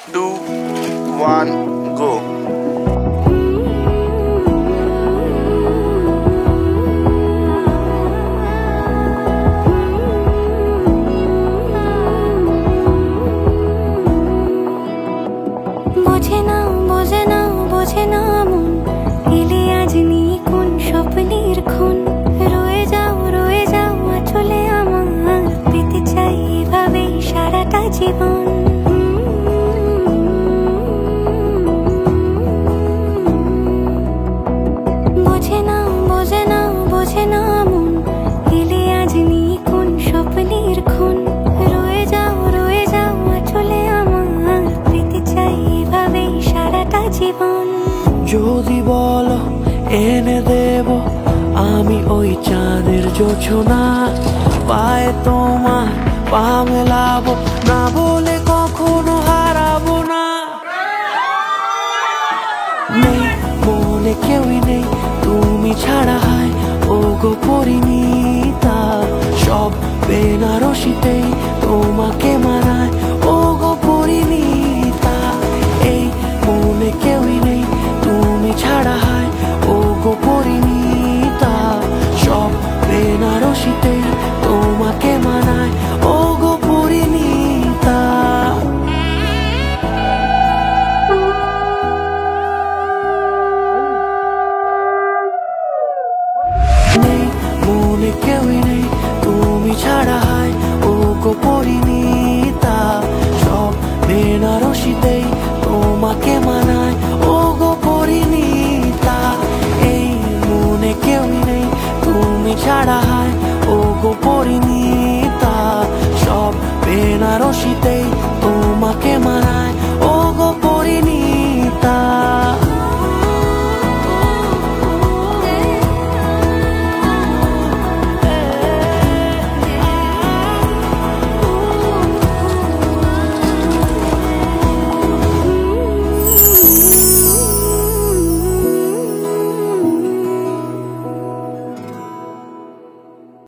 2, 1, go. বোঝে না বোঝে না বোঝে না মন এলে আজ নিয়ে কোন স্বপ্নের খুন রয়ে যাও চলে আমার পেতে চাই এভাবে সারাটা জীবন বোঝে না বোঝে না বোঝে না মন এলে আজ নিয়ে কোন স্বপ্নের খুন রয়ে যাও চলে আমার পেতে চাই এভাবে সারাটা জীবন যদি বলো এনে দেব আমি ওই চাঁদের জোছনা পায়ে তোমার পা মেলাবো না বলে কখনো হারাবো না নেই মনে কেউই নেই তুমি ছাড়া হয় ও গো পরিণীতা সব বেনারসিতেই তোমাকে মানায় ও গো পরিণীতা এই মনে কেউই নেই তুমি ছাড়া হয় ও গো পরিণীতা সব বেনারসিতেই তোমাকে মানায় ও গো পরিণীতা নেই মনে কেউই নেই তুমি ছাড়া হয় ও গো পরিণীতা সব বেনারসিতেই তোমাকে মানায় ও গো পরিণীতা এই মনে কেউই নেই তুমি ছাড়া হয় ও গো পরিণীতা সব বেনারসিতেই তোমাকে মানায়